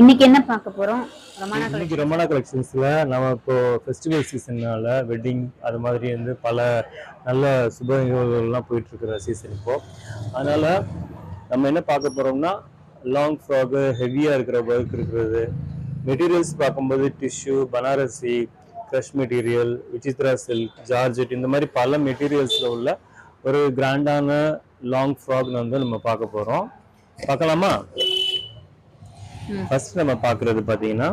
இன்னைக்கு என்ன பார்க்க போறோம்? இன்னைக்கு ரமணா கலெக்ஷன்ஸ்ல நம்ம இப்போ ஃபெஸ்டிவல் சீசன்னால வெட்டிங் அது மாதிரி வந்து பல நல்ல சுப நிகழ்வுகள்லாம் போயிட்டு இருக்கிற சீசன் இப்போ. அதனால நம்ம என்ன பார்க்க போறோம்னா லாங் ஃப்ராகு ஹெவியா இருக்கிற ஒர்க் இருக்கிறது. மெட்டீரியல்ஸ் பார்க்கும்போது tissue, Banarasi, crush material, Vichitra silk, georgette இந்த மாதிரி பல மெட்டீரியல்ஸ்ல உள்ள ஒரு கிராண்டான லாங் ஃப்ராக் வந்து நம்ம பார்க்க போறோம். பார்க்கலாமா? ஃபர்ஸ்ட் நம்ம பார்க்கறது பார்த்தீங்கன்னா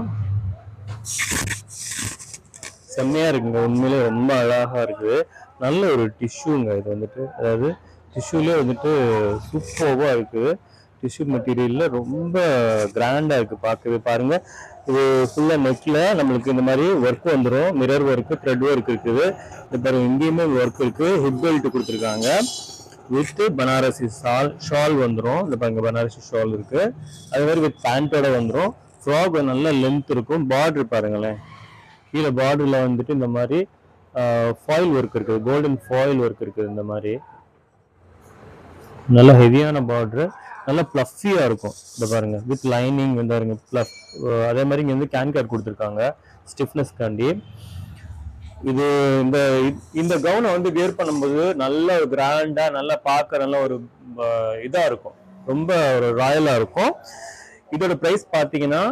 செம்மையா இருக்குங்க. உண்மையிலே ரொம்ப அழகா இருக்குது. நல்ல ஒரு டிஷ்யூங்க இது வந்துட்டு. அதாவது டிஷ்யூலே வந்துட்டு சூப்பர்வா இருக்குது. டிஷ்யூ மெட்டீரியல்ல ரொம்ப கிராண்டா இருக்கு பார்க்கவே. பாருங்க, இது ஃபுல்லா நெக்ல நம்மளுக்கு இந்த மாதிரி ஒர்க் வந்துடும். மிரர் ஒர்க், த்ரெட் ஒர்க் இருக்குது. இது பாருங்க, இங்கேயுமே ஒர்க் இருக்கு. ஹிப் பெல்ட் கொடுத்துருக்காங்க வித் பனாரசி ஷால் வந்துடும். இந்த பாருங்க, பனாரசி ஷால் இருக்கு. அது மாதிரி வித் பேண்டோட வந்துடும். ஃப்ராக் நல்ல லென்த் இருக்கும். பார்டர் பாருங்களேன், கீழே பார்டர்ல வந்துட்டு இந்த மாதிரி ஃபாயில் ஒர்க் இருக்குது. கோல்டன் ஃபாயில் ஒர்க் இருக்குது. இந்த மாதிரி நல்ல ஹெவியான பார்டர், நல்ல பிளஃபியா இருக்கும். இந்த பாருங்க, வித் லைனிங் வந்து பாருங்க பிளஃப். அதே மாதிரி இங்க வந்து கேன் கேட் கொடுத்துருக்காங்க ஸ்டிஃப்னஸ் காண்டி. இது இந்த கவுனை வந்து வியர் பண்ணும்போது நல்ல ஒரு கிராண்டா, நல்லா பார்க்க நல்ல ஒரு இதா இருக்கும். ரொம்ப ஒரு ராயலா இருக்கும். இதோட பிரைஸ் பாத்தீங்கன்னா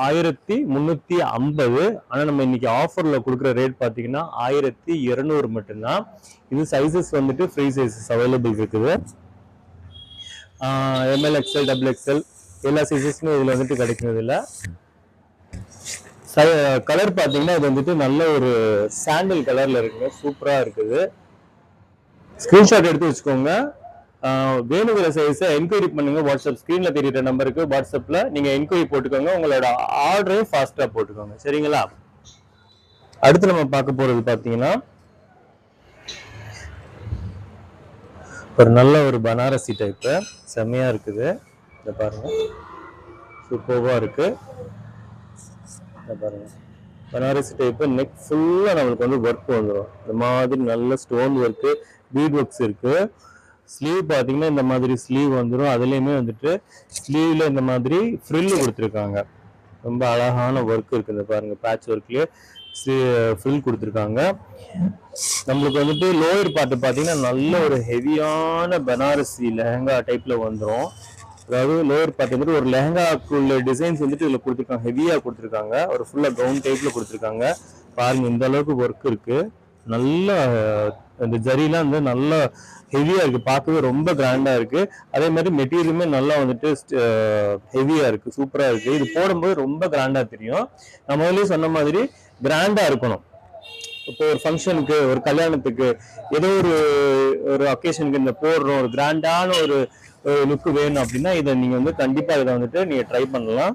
1350. ஆனா நம்ம இன்னைக்கு ஆஃபர்ல கொடுக்குற ரேட் பாத்தீங்கன்னா 1200 மட்டும்தான். இது சைசஸ் வந்துட்டு ஃப்ரீ சைசஸ் அவைலபிள் இருக்குது. எம்எல், எக்ஸ்எல், டபுள் எக்ஸ்எல் எல்லா சைசஸுமே இதுல வந்துட்டு கிடைக்கிறது இல்லை. கலர் பாத்தீங்கன்னா இது வந்துட்டு நல்ல ஒரு சாண்டல் கலர்ல இருக்குங்க. சூப்பரா இருக்குது. ஸ்கிரீன்ஷாட் எடுத்து வச்சுக்கோங்க. வேணுங்கிற சைஸை என்கொயரி பண்ணுங்க. வாட்ஸ்அப் ஸ்கிரீன்ல தெரியுற நம்பருக்கு வாட்ஸ்அப்ல நீங்க என்கொயரி போட்டுக்கோங்க. உங்களோட ஆர்டரையும் ஃபாஸ்டா போட்டுக்கோங்க. சரிங்களா? அடுத்து நம்ம பார்க்க போறது பாத்தீங்கன்னா ஒரு நல்ல ஒரு பனாரசி டைப்பு. செம்மையா இருக்குது. இதை பாருங்க, சூப்பர்வா இருக்கு. இதை பாருங்க, பனாரசி டைப்பு. நெக் ஃபுல்லா நம்மளுக்கு வந்து ஒர்க் வந்துடும். இந்த மாதிரி நல்ல ஸ்டோன் ஒர்க்கு, பீட் ஒர்க்ஸ் இருக்கு. ஸ்லீவ் பாத்தீங்கன்னா இந்த மாதிரி ஸ்லீவ் வந்துடும். அதுலயுமே வந்துட்டு ஸ்லீவ்ல இந்த மாதிரி ஃப்ரில் கொடுத்துருக்காங்க. ரொம்ப அழகான ஒர்க் இருக்குது. பாருங்க, பேட்ச் ஒர்க்லயே ஃப்ரில் கொடுத்துருக்காங்க. நம்மளுக்கு வந்துட்டு லோயர் பார்ட் பாத்தீங்கன்னா நல்ல ஒரு ஹெவியான பனாரசி லெஹங்கா டைப்ல வந்துடும். அதாவது லோயர் பார்ட் வந்துட்டு ஒரு லெஹங்காக்குள்ள டிசைன்ஸ் வந்துட்டு இதுல கொடுத்துருக்காங்க. ஹெவியா கொடுத்துருக்காங்க. ஒரு ஃபுல்லா கவுன் டைப்ல கொடுத்துருக்காங்க. பாருங்க, இந்த அளவுக்கு ஒர்க் இருக்கு. நல்ல அந்த ஜரிலாம் வந்து நல்லா ஹெவியா இருக்கு. பார்க்கவே ரொம்ப கிராண்டா இருக்கு. அதே மாதிரி மெட்டீரியலுமே நல்லா வந்துட்டு ஹெவியா இருக்கு. சூப்பரா இருக்கு. இது போடும்போது ரொம்ப கிராண்டா தெரியும். நான் முதல்ல சொன்ன மாதிரி கிராண்டா இருக்கணும். இப்போ ஒரு ஃபங்க்ஷனுக்கு, ஒரு கல்யாணத்துக்கு, ஏதோ ஒரு அக்கேஷனுக்கு இந்த போடுறோம், ஒரு கிராண்டான ஒரு லுக் வேணும் அப்படின்னா இதை நீங்க வந்து கண்டிப்பா இதை வந்துட்டு நீங்க ட்ரை பண்ணலாம்.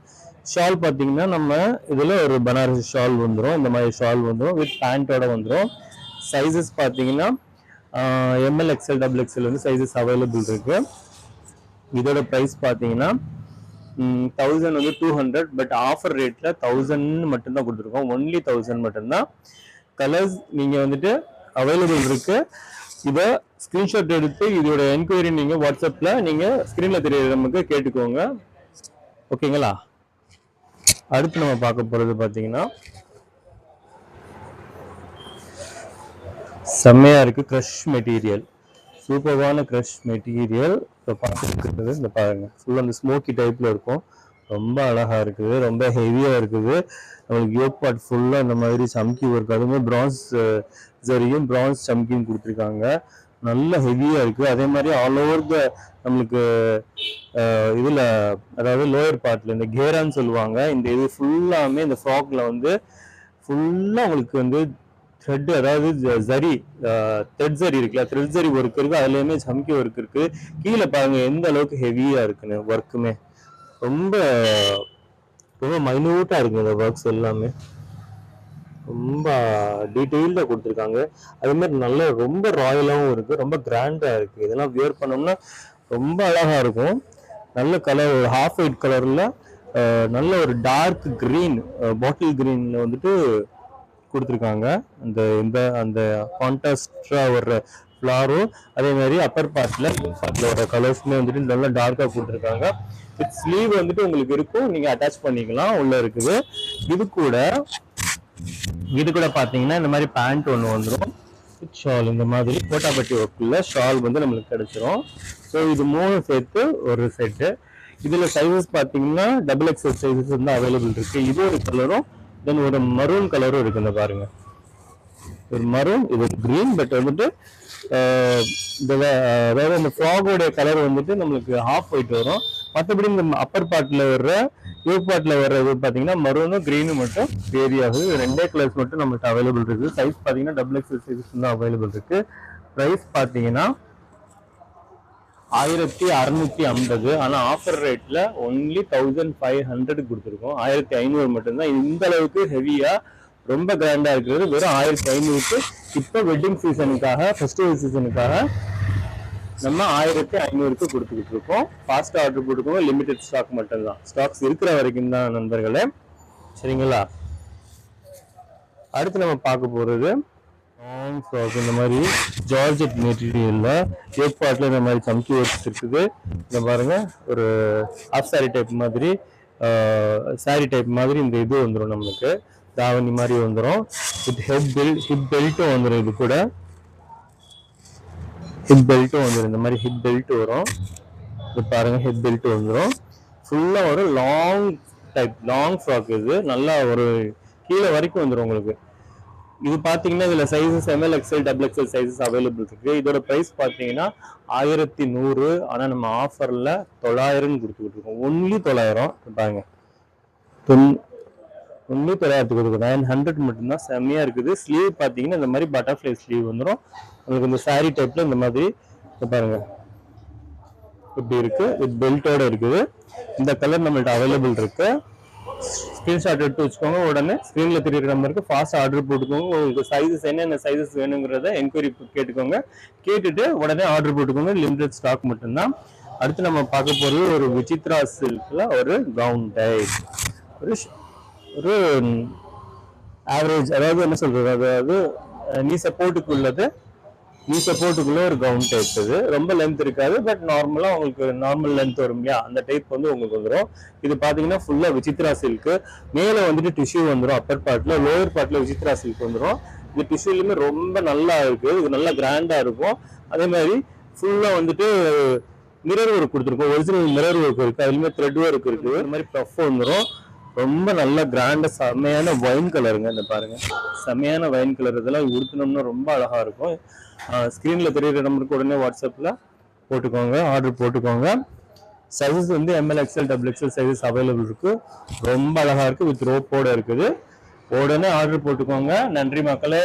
ஷால் பாத்தீங்கன்னா நம்ம இதுல ஒரு பனாரசி ஷால் வந்துடும். இந்த மாதிரி ஷால் வந்துடும் வித் பேண்டோட வந்துடும். சைசஸ் பாத்தீங்கன்னா எம்எல், எக்ஸ்எல், டபுள் எக்ஸ்எல் வந்து சைசஸ் அவைலபிள் இருக்கு. இதோட பிரைஸ் பாத்தீங்கன்னா 1000 வந்து 200. பட் ஆஃபர் ரேட்ல 1000 மட்டும்தான் கொடுத்துருக்கோம். ஒன்லி 1000 மட்டும்தான். கலர்ஸ் நீங்க வந்துட்டு அவைலபிள் இருக்கு. இதை ஸ்கிரீன்ஷாட் எடுத்து இதோட என்கொயரி நீங்க வாட்ஸ்அப்ல நீங்க ஸ்கிரீன்ல தெரியற நமக்கு கேட்டுக்கோங்க. ஓகேங்களா? அடுத்து நம்ம பார்க்க போறது பாத்தீங்கன்னா செம்மையா இருக்கு. க்ரஷ் மெட்டீரியல், சூப்பர்வான க்ரஷ் மெட்டீரியல். இப்போ பார்த்துருக்குறது இந்த பாருங்க, ஃபுல்லாக அந்த ஸ்மோக்கி டைப்ல இருக்கும். ரொம்ப அழகா இருக்குது. ரொம்ப ஹெவியா இருக்குது. நம்மளுக்கு யோக் பார்ட் ஃபுல்லா இந்த மாதிரி சம்கி ஒர்க், அதுவுமே பிரான்ஸ் ஜரியும் பிரான்ஸ் சம்கியும் கொடுத்துருக்காங்க. நல்ல ஹெவியா இருக்கு. அதே மாதிரி ஆல் ஓவர் த நம்மளுக்கு இதுல, அதாவது லோயர் பார்ட்ல இந்த கேரான்னு சொல்லுவாங்க, இந்த இது ஃபுல்லாமே இந்த ஃப்ராக்ல வந்து ஃபுல்லா உங்களுக்கு வந்து த்ரெட், அதாவது ஜரி, த்ரெட் ஜரி இருக்குல்ல, த்ரெட் ஜரி ஒர்க் இருக்கு. அதுலயுமே சம்கி ஒர்க் இருக்கு. கீழே பாருங்க எந்த அளவுக்கு ஹெவியா இருக்குன்னு. ஒர்க்குமே ரொம்ப ரொம்ப மைன்யூட்டா இருக்கு. இந்த ஒர்க்ஸ் எல்லாமே ரொம்ப டீட்டெயில்டா கொடுத்துருக்காங்க. அதே மாதிரி நல்ல ரொம்ப ராயலாகவும் இருக்கு. ரொம்ப கிராண்டா இருக்கு. இதெல்லாம் வியர் பண்ணோம்னா ரொம்ப அழகா இருக்கும். நல்ல கலர், ஒரு ஹாஃப் ஒயிட் கலர்ல நல்ல ஒரு டார்க் கிரீன், பாட்டில் கிரீன்ல வந்துட்டு கொடுத்துருக்காங்க. அந்த கான்ட்ராஸ்டா வர்ற ஃப்ளாரும் அதே மாதிரி அப்பர் பார்ட்ல வர கலர்ஸ்மே வந்துட்டு நல்லா டார்க்கா கொடுத்துருக்காங்க. வித் ஸ்லீவ் வந்துட்டு உங்களுக்கு இருக்கும், நீங்க அட்டாச் பண்ணிக்கலாம், உள்ள இருக்குது. இது கூட பாத்தீங்கன்னா இந்த மாதிரி பேண்ட் ஒன்று வந்துடும், ஷால் இந்த மாதிரி கோட்டாப்பட்டி ஒர்க்குள்ள ஷால் வந்து நம்மளுக்கு கிடைச்சிரும். ஸோ இது 3 சேர்த்து ஒரு செட்டு. இதுல சைஸஸ் பாத்தீங்கன்னா XXL சைஸஸ் வந்து அவைலபிள் இருக்கு. இது ஒரு கலரும் தென் ஒரு மரூன் கலரும் இருக்கு. இந்த பாருங்க, ஒரு மரூன், இது கிரீன். பட் வந்துட்டு அதாவது இந்த ஃப்ராகோட கலர் வந்துட்டு நம்மளுக்கு ஹாஃப் ஒயிட் வரும். மற்றபடி இந்த அப்பர் பார்ட்ல வர்ற யோக் பார்ட்ல வர்ற இது பாத்தீங்கன்னா மரூனும் கிரீனும் மட்டும் வேரி ஆகுது. 2 கலர்ஸ் மட்டும் நம்மளுக்கு அவைலபிள் இருக்கு. சைஸ் பாத்தீங்கன்னா XXL சைஸஸ் தான் அவைலபிள் இருக்கு. பிரைஸ் பாத்தீங்கன்னா 1650. ஆனா ஆஃபர் ரேட்ல ஒன்லி 1500 கொடுத்துருக்கோம். 1500 மட்டும்தான். இந்த அளவுக்கு ஹெவியா ரொம்ப கிராண்டா இருக்கிறது வெறும் 1500க்கு. இப்ப வெட்டிங் சீசனுக்காக, ஃபெஸ்டிவல் சீசனுக்காக நம்ம 1500க்கு கொடுத்துக்கிட்டு இருக்கோம். ஃபாஸ்டா ஆர்டர் போட்டுக்கோங்க. லிமிடெட் ஸ்டாக் மட்டும்தான், ஸ்டாக்ஸ் இருக்கிற வரைக்கும் தான் நண்பர்களே, சரிங்களா? அடுத்து நம்ம பார்க்க போறது லாங் ஃப்ராக். இந்த மாதிரி ஜார்ஜெட் மெட்டீரியல்ல யோக் பார்ட்ல இந்த மாதிரி சம்கி ஒர்க்ஸ் இருக்குது. இந்த பாருங்க, ஒரு ஹாஃப் சாரி டைப் மாதிரி, சாரி டைப் மாதிரி இந்த இது வந்துடும், நம்மளுக்கு தாவணி மாதிரி வந்துடும். வித் ஹிப் பெல்ட்டும் வந்துடும். இது கூட ஹிப் பெல்ட்டும் வந்துடும். இந்த மாதிரி ஹிப் பெல்ட் வரும். இது பாருங்க, ஹிப் பெல்ட் வந்துடும். ஃபுல்லா ஒரு லாங் ஃப்ராக். இது நல்லா ஒரு கீழே வரைக்கும் வந்துடும் உங்களுக்கு. இது பாத்தீங்கன்னா இதுல sizes ML XL XXL sizes available இருக்கு. இதோட பிரைஸ் பாத்தீங்கன்னா 1100. ஆனா நம்ம ஆஃபர்ல 900 கொடுத்துக்கிட்டு இருக்கோம். ஒன்லி 900 பாருங்க, ஒன்லி 900 கொடுக்கும். 900 மட்டும்தான். செம்மையா இருக்குது. ஸ்லீவ் பாத்தீங்கன்னா இந்த மாதிரி பட்டர்ஃபிளை ஸ்லீவ் வந்துடும் உங்களுக்கு. இந்த சாரி டைப்ல இந்த மாதிரி பாருங்க இப்படி இருக்கு. வித் பெல்ட்டோட இருக்குது. இந்த கலர் நம்மள்ட்ட அவைலபிள் இருக்கு. ஸ்கிரீன்ஷாட் எடுத்து வச்சுக்கோங்க. உடனே ஸ்கிரீன்ல தெரியுற நம்பருக்கு ஃபாஸ்ட் ஆர்டர் போட்டுக்கோங்க. உங்களுக்கு சைஸஸ் என்னென்ன சைஸஸ் வேணுங்கிறத என்கொயரி கேட்டுக்கோங்க. கேட்டுட்டு உடனே ஆர்டர் போட்டுக்கோங்க. லிமிடெட் ஸ்டாக் மட்டும்தான். அடுத்து நம்ம பார்க்க போறது ஒரு விசித்ரா சில்க்ல ஒரு கவுன் டைப். ஒரு ஆவரேஜ், அதாவது என்ன சொல்றது, அதாவது நீ சப்போர்ட்டுக்குள்ள ஒரு கவுன் டைப். இது ரொம்ப லென்த் இருக்காது, பட் நார்மலா உங்களுக்கு நார்மல் லென்த் வரும் இல்லையா, அந்த டைப் வந்து உங்களுக்கு வந்துடும். இது பாத்தீங்கன்னா ஃபுல்லா விசித்ரா சில்க். மேல வந்துட்டு டிஷ்யூ வந்துடும் அப்பர் பார்ட்ல, லோயர் பார்ட்ல விசித்ரா சில்க் வந்துடும். இது டிஷ்யூலுமே ரொம்ப நல்லா இருக்கு. இது நல்லா கிராண்டா இருக்கும். அதே மாதிரி ஃபுல்லா வந்துட்டு மிரர் ஒர்க் கொடுத்துருக்கோம். ஒரிஜினல் மிரர் ஒர்க் இருக்கு. அதுலயுமே த்ரெட் ஒர்க் இருக்கு. இந்த மாதிரி பஃப் வந்துடும். ரொம்ப நல்ல கிராண்டா செம்மையான வைன் கலருங்க. இந்த பாருங்க, செம்மையான வைன் கலர். இதெல்லாம் உடுத்தினோம்னா ரொம்ப அழகா இருக்கும். ஸ்கிரீன்ல தெரியுற நம்பருக்கு உடனே வாட்ஸ்அப்ல போட்டுக்கோங்க, ஆர்டர் போட்டுக்கோங்க. சைஸஸ் வந்து ML XL XXL sizes available இருக்கு. ரொம்ப அழகா இருக்கு. வித் ரோப்போட இருக்குது. உடனே ஆர்டர் போட்டுக்கோங்க. நன்றி மக்களே.